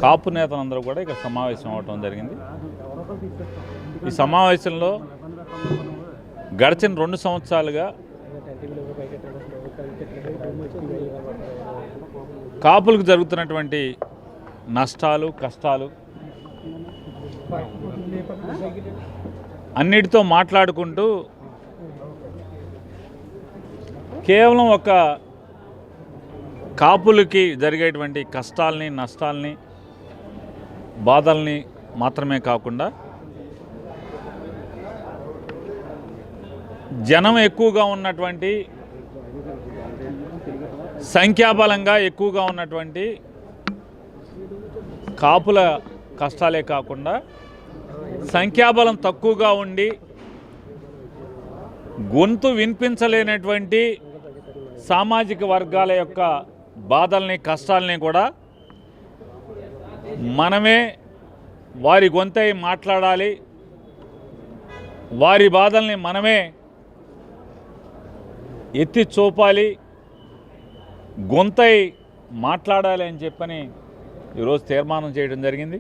కాపు నేతలందరూ కూడా ఇక్కడ సమావేశం అవటం జరిగింది. ఈ సమావేశంలో గడిచిన 2 సంవత్సరాలుగా కాపులకు జరుగుతున్నటువంటి నష్టాలు, కష్టాలు అన్నిటితో మాట్లాడుకుంటూ కేవలం ఒక కాపులకి జరిగేటువంటి కష్టాలని, నష్టాలని, బాధల్ని మాత్రమే కాకుండా జనం ఎక్కువగా ఉన్నటువంటి, సంఖ్యాబలంగా ఎక్కువగా ఉన్నటువంటి కాపుల కష్టాలే కాకుండా సంఖ్యాబలం తక్కువగా ఉండి గొంతు వినిపించలేనటువంటి సామాజిక వర్గాల యొక్క బాధల్ని, కష్టాలని కూడా మనమే వారి గొంతై మాట్లాడాలి, వారి బాధల్ని మనమే ఎత్తి చూపాలి, గొంతై మాట్లాడాలి అని చెప్పని ఈరోజు తీర్మానం చేయడం జరిగింది.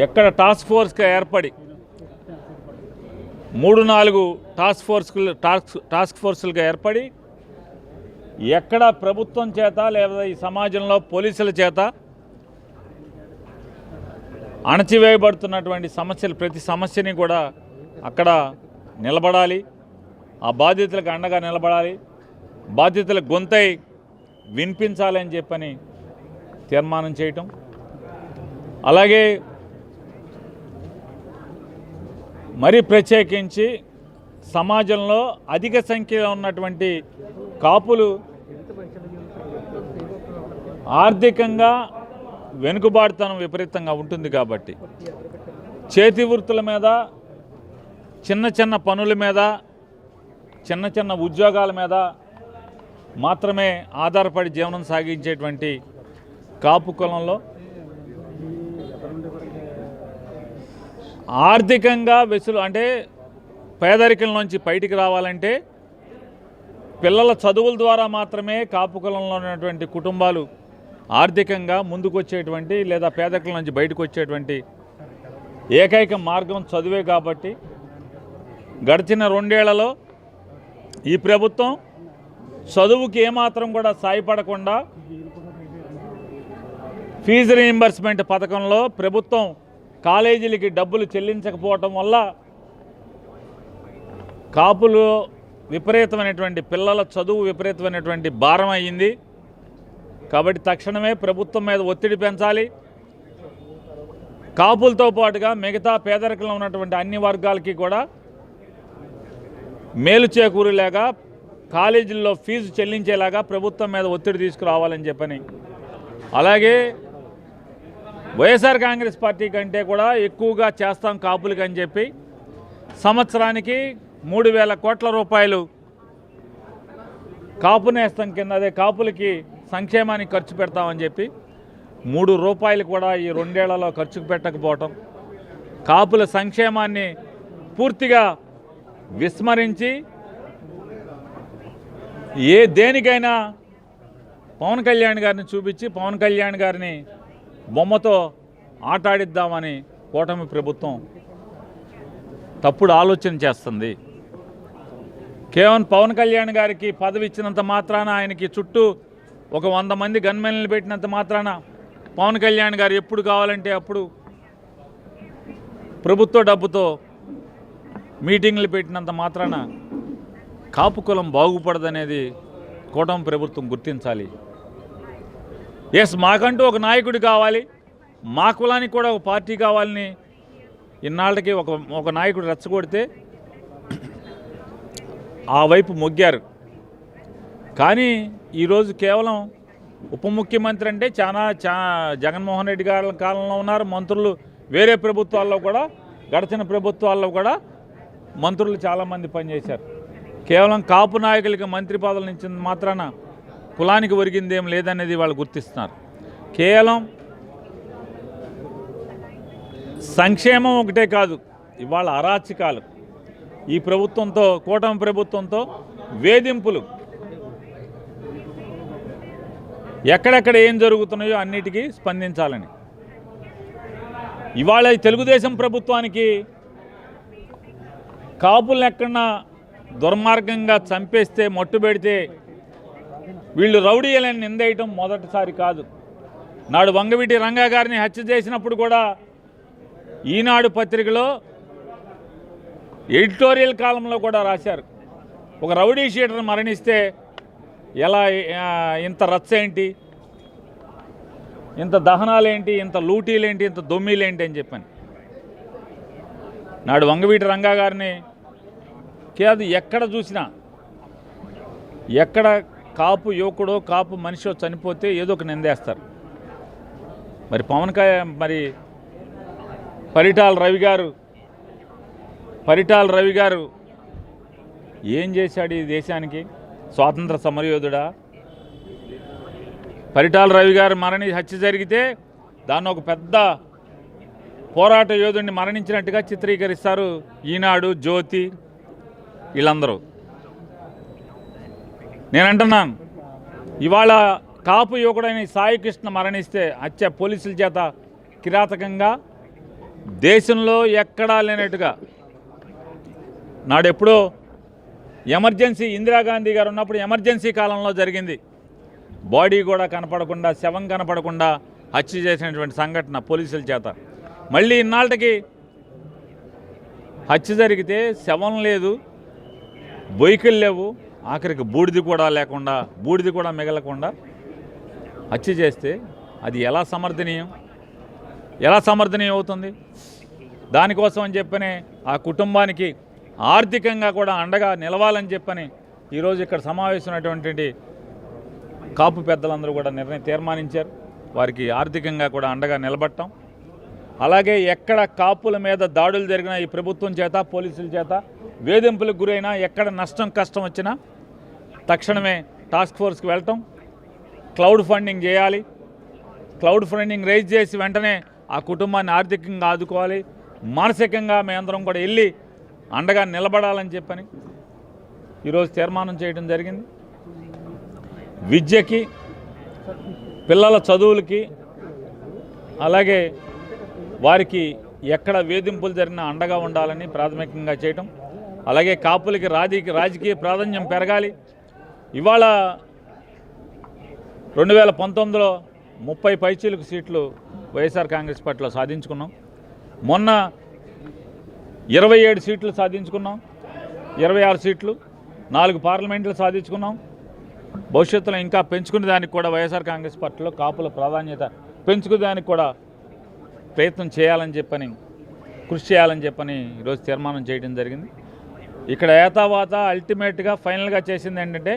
ఎక్కడ టాస్క్ ఫోర్స్గా ఏర్పడి 3-4 టాస్క్ ఫోర్సులుగా ఏర్పడి ఎక్కడ ప్రభుత్వం చేత లేదా ఈ సమాజంలో పోలీసుల చేత అణచివేయబడుతున్నటువంటి సమస్యలు, ప్రతి సమస్యని కూడా అక్కడ నిలబడాలి, ఆ బాధితులకు అండగా నిలబడాలి, బాధితుల గొంతై వినిపించాలని చెప్పని తీర్మానం చేయటం. అలాగే మరి ప్రత్యేకించి సమాజంలో అధిక సంఖ్యలో ఉన్నటువంటి కాపులు ఆర్థికంగా వెనుకబాటుతనం విపరీతంగా ఉంటుంది కాబట్టి చేతి వృత్తుల మీద, చిన్న చిన్న పనుల మీద, చిన్న చిన్న ఉద్యోగాల మీద మాత్రమే ఆధారపడి జీవనం సాగించేటువంటి కాపు కులంలో ఆర్థికంగా అంటే పేదరికం నుంచి బయటికి రావాలంటే పిల్లల చదువుల ద్వారా మాత్రమే కాపు కులంలో ఉన్నటువంటి కుటుంబాలు ఆర్థికంగా ముందుకు వచ్చేటువంటి లేదా పేదరికం నుంచి బయటకు వచ్చేటువంటి ఏకైక మార్గం చదువే. కాబట్టి గడిచిన 2 ఏళ్లలో ఈ ప్రభుత్వం చదువుకి ఏమాత్రం కూడా సాయపడకుండా ఫీజు రీయింబర్స్మెంట్ పథకంలో ప్రభుత్వం కాలేజీలకి డబ్బులు చెల్లించకపోవటం వల్ల కాపులు విపరీతమైనటువంటి, పిల్లల చదువు విపరీతమైనటువంటి భారం అయ్యింది. కాబట్టి తక్షణమే ప్రభుత్వం మీద ఒత్తిడి పెంచాలి. కాపులతో పాటుగా మిగతా పేదరికంలో ఉన్నటువంటి అన్ని వర్గాలకి కూడా మేలు చేకూరేలాగా, కాలేజీల్లో ఫీజు చెల్లించేలాగా ప్రభుత్వం మీద ఒత్తిడి తీసుకురావాలని చెప్పని, అలాగే వైఎస్ఆర్ కాంగ్రెస్ పార్టీ కంటే కూడా ఎక్కువగా చేస్తాం కాపులకి అని చెప్పి సంవత్సరానికి 3,000 కోట్ల రూపాయలు కాపు నేస్తం కింద, అదే కాపులకి సంక్షేమానికి ఖర్చు పెడతామని చెప్పి 3 రూపాయలు కూడా ఈ 2 ఏళ్లలో ఖర్చు పెట్టకపోవటం, కాపుల సంక్షేమాన్ని పూర్తిగా విస్మరించి దేనికైనా పవన్ కళ్యాణ్ గారిని చూపించి పవన్ కళ్యాణ్ గారిని బొమ్మతో ఆటాడిద్దామని కూటమి ప్రభుత్వం తప్పుడు ఆలోచన చేస్తుంది. కేవలం పవన్ కళ్యాణ్ గారికి పదవి ఇచ్చినంత మాత్రాన, ఆయనకి చుట్టూ ఒక 100 మంది గన్మెన్లు పెట్టినంత మాత్రాన పవన్ కళ్యాణ్ గారు ఎప్పుడు కావాలంటే అప్పుడు ప్రభుత్వ డబ్బుతో మీటింగ్లు పెట్టినంత మాత్రాన కాపు కులం బాగుపడదనేది కూటమి ప్రభుత్వం గుర్తించాలి. ఎస్, మాకంటూ ఒక నాయకుడు కావాలి, మా కులానికి కూడా ఒక పార్టీ కావాలని ఇన్నాళ్ళకి ఒక నాయకుడు రెచ్చగొడితే ఆ వైపు మొగ్గారు. కానీ ఈరోజు కేవలం ఉప ముఖ్యమంత్రి అంటే చాలా జగన్మోహన్ రెడ్డి గారి కాలంలో ఉన్నారు మంత్రులు, వేరే ప్రభుత్వాల్లో కూడా, గడిచిన ప్రభుత్వాల్లో కూడా మంత్రులు చాలామంది పనిచేశారు. కేవలం కాపు నాయకులకి మంత్రి పదవులు ఇచ్చిన మాత్రాన కులానికి ఒరిగిందేం లేదనేది వాళ్ళు గుర్తిస్తున్నారు. కేవలం సంక్షేమం ఒకటే కాదు, ఇవాళ అరాచకాలు, ఈ ప్రభుత్వంతో, కూటమి ప్రభుత్వంతో వేధింపులు, ఎక్కడెక్కడ ఏం జరుగుతున్నాయో అన్నిటికీ స్పందించాలని. ఇవాళ తెలుగుదేశం ప్రభుత్వానికి కాపులను ఎక్కడన్నా దుర్మార్గంగా చంపేస్తే మట్టుబెడితే వీళ్ళు రౌడీలని నిందేయటం మొదటిసారి కాదు. నాడు వంగవీటి రంగా గారిని హత్య చేసినప్పుడు కూడా ఈనాడు పత్రికలో ఎడిటోరియల్ కాలంలో కూడా రాశారు, ఒక రౌడీ షీటర్ మరణిస్తే ఎలా ఇంత రచ్చ ఏంటి, ఇంత దహనాలేంటి, ఇంత లూటీలేంటి, ఇంత దొమ్మిలేంటి అని చెప్పని. నాడు వంగవీటి రంగా గారిని కాదు, ఎక్కడ చూసినా ఎక్కడ కాపు యువకుడో కాపు మనిషో చనిపోతే ఏదో ఒక నిందేస్తారు. మరి మరి పరిటాల రవి గారు ఏం చేశాడు ఈ దేశానికి? స్వాతంత్ర సమరయోధుడా? పరిటాల రవి గారు హత్య జరిగితే దాన్ని ఒక పెద్ద పోరాట యోధుడిని మరణించినట్టుగా చిత్రీకరిస్తారు ఈనాడు, జ్యోతి, వీళ్ళందరూ. నేనంటున్నాను, ఇవాళ కాపు యువకుడైన సాయికృష్ణ మరణిస్తే హత్య పోలీసుల చేత కిరాతకంగా దేశంలో ఎక్కడా లేనట్టుగా. నాడెప్పుడో ఎమర్జెన్సీ, ఇందిరాగాంధీ గారు ఉన్నప్పుడు ఎమర్జెన్సీ కాలంలో జరిగింది. బాడీ కూడా కనపడకుండా, శవం కనపడకుండా హత్య చేసినటువంటి సంఘటన పోలీసుల చేత. మళ్ళీ ఇన్నాళ్ళకి హత్య జరిగితే శవం లేదు, బొయ్యికలు లేవు, ఆఖరికి బూడిది కూడా మిగలకుండా హత్య చేస్తే అది ఎలా సమర్థనీయం అవుతుంది? దానికోసం అని చెప్పని ఆ కుటుంబానికి ఆర్థికంగా కూడా అండగా నిలవాలని చెప్పని ఈరోజు ఇక్కడ సమావేశమైనటువంటి కాపు పెద్దలందరూ కూడా తీర్మానించారు. వారికి ఆర్థికంగా కూడా అండగా నిలబడటం. అలాగే ఎక్కడ కాపుల మీద దాడులు జరిగినా ఈ ప్రభుత్వం చేత, పోలీసుల చేత వేధింపులకు గురైనా, ఎక్కడ కష్టం వచ్చినా తక్షణమే టాస్క్ ఫోర్స్కి వెళ్ళటం, క్లౌడ్ ఫండింగ్ చేయాలి. క్లౌడ్ ఫండింగ్ రైజ్ చేసి వెంటనే ఆ కుటుంబాన్ని ఆర్థికంగా ఆదుకోవాలి. మానసికంగా మేమందరం కూడా వెళ్ళి అండగా నిలబడాలని చెప్పని ఈరోజు తీర్మానం చేయడం జరిగింది. విద్యకి, పిల్లల చదువులకి, అలాగే వారికి ఎక్కడ వేధింపులు జరిగినా అండగా ఉండాలని ప్రాథమికంగా చేయటం. అలాగే కాపులకి రాజకీయ ప్రాధాన్యం పెరగాలి. ఇవాళ 2019లో 30 పైచీలకు సీట్లు వైఎస్ఆర్ కాంగ్రెస్ పార్టీలో సాధించుకున్నాం. మొన్న 27 సీట్లు సాధించుకున్నాం, 26 సీట్లు, 4 పార్లమెంట్లు సాధించుకున్నాం. భవిష్యత్తులో ఇంకా పెంచుకునే దానికి కూడా వైఎస్ఆర్ కాంగ్రెస్ పార్టీలో కాపుల ప్రాధాన్యత పెంచుకునే దానికి కూడా ప్రయత్నం చేయాలని చెప్పని, కృషి చేయాలని చెప్పని ఈరోజు తీర్మానం చేయడం జరిగింది. ఇక్కడ ఏతావాత అల్టిమేట్గా ఫైనల్గా చేసింది ఏంటంటే,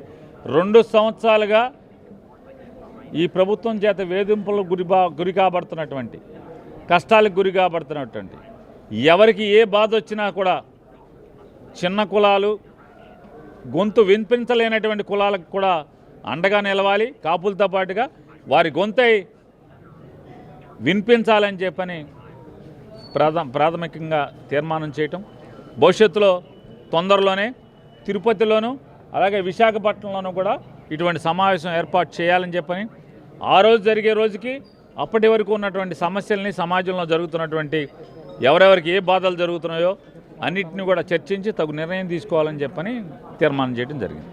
2 సంవత్సరాలుగా ఈ ప్రభుత్వం చేత వేధింపులకు గురి కాబడుతున్నటువంటి, కష్టాలకు గురి కాబడుతున్నటువంటి, ఎవరికి ఏ బాధ వచ్చినా కూడా చిన్న కులాలు, గొంతు వినిపించలేనటువంటి కులాలకు కూడా అండగా నిలవాలి. కాపులతో పాటుగా వారి గొంతై వినిపించాలని చెప్పని ప్రాథమికంగా తీర్మానం చేయటం. భవిష్యత్తులో తొందరలోనే తిరుపతిలోనూ అలాగే విశాఖపట్నంలోనూ కూడా ఇటువంటి సమావేశం ఏర్పాటు చేయాలని చెప్పని, ఆ రోజు జరిగే రోజుకి అప్పటి వరకు ఉన్నటువంటి సమస్యల్ని, సమాజంలో జరుగుతున్నటువంటి ఎవరెవరికి ఏ బాధలు జరుగుతున్నాయో అన్నింటినీ కూడా చర్చించి తగు నిర్ణయం తీసుకోవాలని చెప్పని తీర్మానం చేయడం జరిగింది.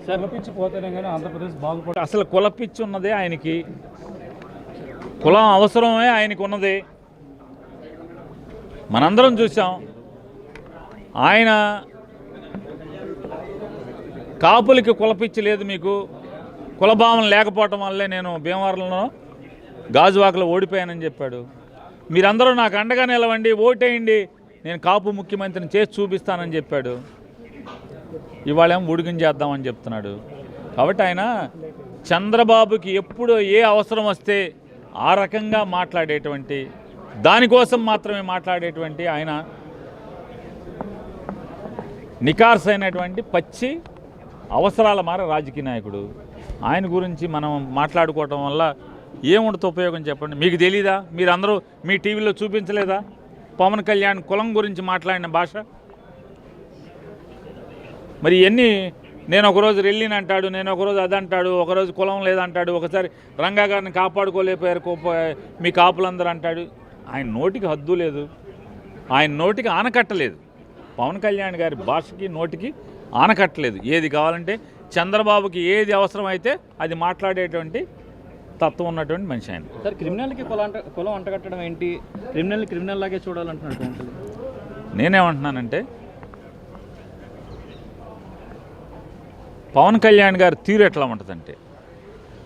అసలు కులపిచ్చి ఉన్నదే ఆయనకి, కులం అవసరమే ఆయనకు ఉన్నది. మనందరం చూసాం. ఆయన కాపులకి కులపిచ్చి లేదు, మీకు కులభావం లేకపోవటం వల్లే నేను భీమవరంలో గాజువాకలో ఓడిపోయానని చెప్పాడు. మీరందరూ నాకు అండగా నిలవండి, ఓటేయండి, నేను కాపు ముఖ్యమంత్రిని చేసి చూపిస్తానని చెప్పాడు. ఇవాళేం ఉడిగించేద్దామని చెప్తున్నాడు. కాబట్టి ఆయన చంద్రబాబుకి ఎప్పుడు ఏ అవసరం వస్తే ఆ రకంగా మాట్లాడేటువంటి, దానికోసం మాత్రమే మాట్లాడేటువంటి ఆయన నికార్సైనటువంటి పచ్చి అవసరాల రాజకీయ నాయకుడు. ఆయన గురించి మనం మాట్లాడుకోవటం వల్ల ఏముంటుంది ఉపయోగం చెప్పండి? మీకు తెలీదా? మీరందరూ మీ టీవీలో చూపించలేదా పవన్ కళ్యాణ్ కులం గురించి మాట్లాడిన భాష? మరి ఇవన్నీ నేను ఒకరోజు రెల్లిని అంటాడు, నేను ఒకరోజు అది అంటాడు, ఒకరోజు కులం లేదంటాడు, ఒకసారి రంగా గారిని కాపాడుకోలేకపోయారు మీ కాపులందరూ అంటాడు. ఆయన నోటికి హద్దు లేదు, ఆయన నోటికి ఆనకట్టలేదు. పవన్ కళ్యాణ్ గారి భాషకి నోటికి ఆనకట్టలేదు. ఏది కావాలంటే చంద్రబాబుకి ఏది అవసరమైతే అది మాట్లాడేటువంటి తత్వం ఉన్నటువంటి మనిషి ఆయన. సార్, క్రిమినల్కి కులం అంటగట్టడం ఏంటి? క్రిమినల్ లాగే చూడాలంటున్నట్టు. నేనేమంటున్నానంటే పవన్ కళ్యాణ్ గారి తీరు ఎట్లా ఉంటుందంటే,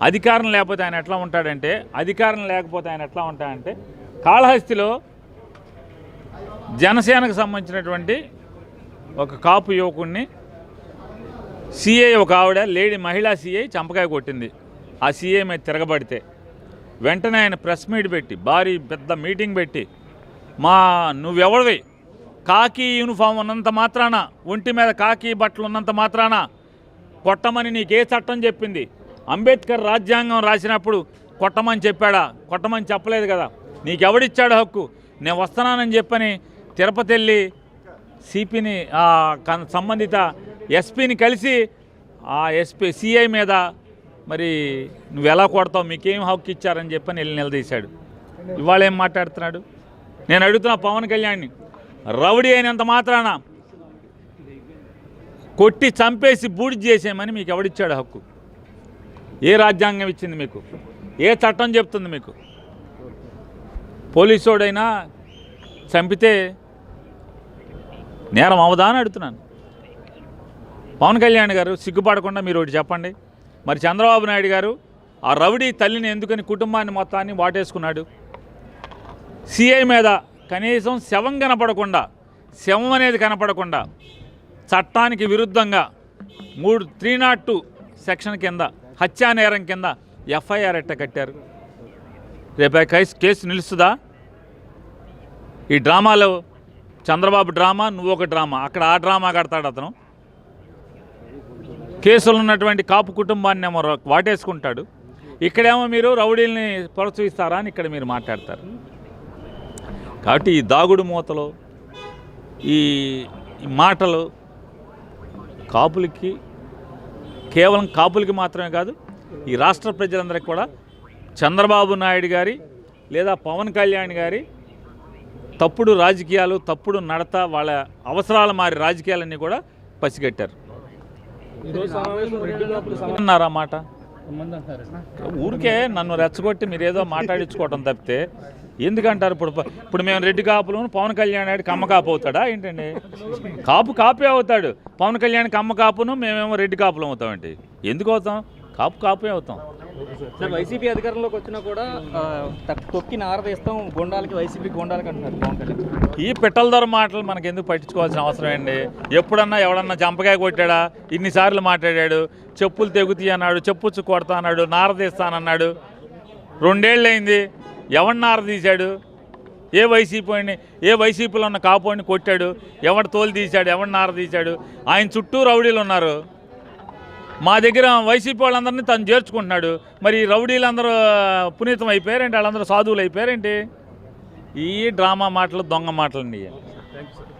అధికారం లేకపోతే ఆయన ఎట్లా ఉంటాడంటే, అధికారం లేకపోతే ఆయన ఎట్లా ఉంటాడంటే, కాళహస్తిలో జనసేనకు సంబంధించినటువంటి ఒక కాపు యువకుడిని సిఐ, ఒక ఆవిడ మహిళా సిఐ చంపకాయ కొట్టింది. ఆ సిఐ మీద తిరగబడితే వెంటనే ఆయన ప్రెస్ మీట్ పెట్టి భారీ పెద్ద మీటింగ్ పెట్టి, నువ్వెవడివి, కాకి యూనిఫామ్ ఉన్నంత మాత్రాన, ఒంటి మీద కాకి బట్టలు ఉన్నంత మాత్రాన కొట్టమని నీకే చట్టం చెప్పింది? అంబేద్కర్ రాజ్యాంగం రాసినప్పుడు కొట్టమని చెప్పాడా? కొట్టమని చెప్పలేదు కదా. నీకెవడిచ్చాడు హక్కు? నేను వస్తున్నానని చెప్పని తిరుపతి వెళ్ళి సిపిని సంబంధిత ఎస్పీని కలిసి ఆ సిఐ మీద మరి నువ్వు ఎలా కొడతావు, మీకేం హక్కు ఇచ్చారని చెప్పని వెళ్ళి నిలదీశాడు. ఇవాళ ఏం మాట్లాడుతున్నాడు? నేను అడుగుతున్నా పవన్ కళ్యాణ్ని, రౌడీ అయినంత మాత్రాన కొట్టి చంపేసి బూడిద చేసేయమని మీకు ఎవడిచ్చాడు హక్కు? ఏ రాజ్యాంగం ఇచ్చింది మీకు? ఏ చట్టం చెప్తుంది మీకు? పోలీసోడైనా చంపితే నేరం అవదా అని అడుగుతున్నాను. పవన్ కళ్యాణ్ గారు సిగ్గుపడకుండా మీరు ఒకటి చెప్పండి. మరి చంద్రబాబు నాయుడు గారు ఆ రౌడీ తల్లిని ఎందుకని కుటుంబాన్ని మొత్తాన్ని వాటేసుకున్నాడు? సిఐ మీద కనీసం శవం కనపడకుండా, శవం అనేది కనపడకుండా చట్టానికి విరుద్ధంగా 302 సెక్షన్ కింద హత్యా నేరం కింద ఎఫ్ఐఆర్ ఎట్ట కట్టారు? రేపు కేసు నిలుస్తుందా? ఈ డ్రామాలో చంద్రబాబు డ్రామా, నువ్వు ఒక డ్రామా, అక్కడ ఆ డ్రామా కడతాడు అతను. కేసులు ఉన్నటువంటి కాపు కుటుంబాన్ని ఏమో వాటేసుకుంటాడు, ఇక్కడేమో మీరు రౌడీల్ని ప్రోత్సహిస్తారా అని ఇక్కడ మీరు మాట్లాడతారు. కాబట్టి ఈ దాగుడు మూతలు, ఈ మాటలు కాపులకి, కేవలం కాపులకి మాత్రమే కాదు, ఈ రాష్ట్ర ప్రజలందరికీ కూడా చంద్రబాబు నాయుడు గారి లేదా పవన్ కళ్యాణ్ గారి తప్పుడు రాజకీయాలు, తప్పుడు నడత, వాళ్ళ అవసరాల మారి రాజకీయాలన్నీ కూడా పసిగట్టారు. అన్నారా మాట? ఊరికే నన్ను రెచ్చగొట్టి మీరు ఏదో మాట్లాడించుకోవటం తప్పితే ఎందుకంటారు? ఇప్పుడు మేము రెడ్డి కాపులు, పవన్ కళ్యాణ్ నాయుడు కమ్మ కాపు అవుతాడా ఏంటండి? కాపే అవుతాడు. పవన్ కళ్యాణ్ కమ్మ కాపును, మేమేమో రెడ్డి కాపులు అవుతామండి. ఎందుకు అవుతాం? కాపే అవుతాం. సార్, వైసీపీ అధికారంలోకి వచ్చినా కూడా తొక్కి నారదీస్తాం గొండాలకి, వైసీపీ గొండాలకి అంటున్నారు పవన్ కళ్యాణ్. ఈ పిట్టల ధర మాటలు మనకు ఎందుకు పట్టించుకోవాల్సిన అవసరం అండి? ఎప్పుడన్నా ఎవడన్నా చంపకాయ కొట్టాడా? ఇన్నిసార్లు మాట్లాడాడు. చెప్పులు తెగుతాయి అన్నాడు, చెప్పుచ్చు కొడతా అన్నాడు, నారదీస్తానన్నాడు. 2 ఏళ్ళు అయింది. ఎవడు నారదీశాడు? ఏ వైసీపీలో ఉన్న కాపోడిని కొట్టాడు? ఎవడు తోలు తీశాడు? ఎవడు నారదీశాడు? ఆయన చుట్టూ రౌడీలు ఉన్నారు. మా దగ్గర వైసీపీ వాళ్ళందరినీ తను చేర్చుకుంటున్నాడు. మరి రౌడీలందరూ పునీతం అయిపోయారేంటి? వాళ్ళందరూ సాధువులు అయిపోయారేంటి? ఈ డ్రామా మాటలు, దొంగ మాటలండి.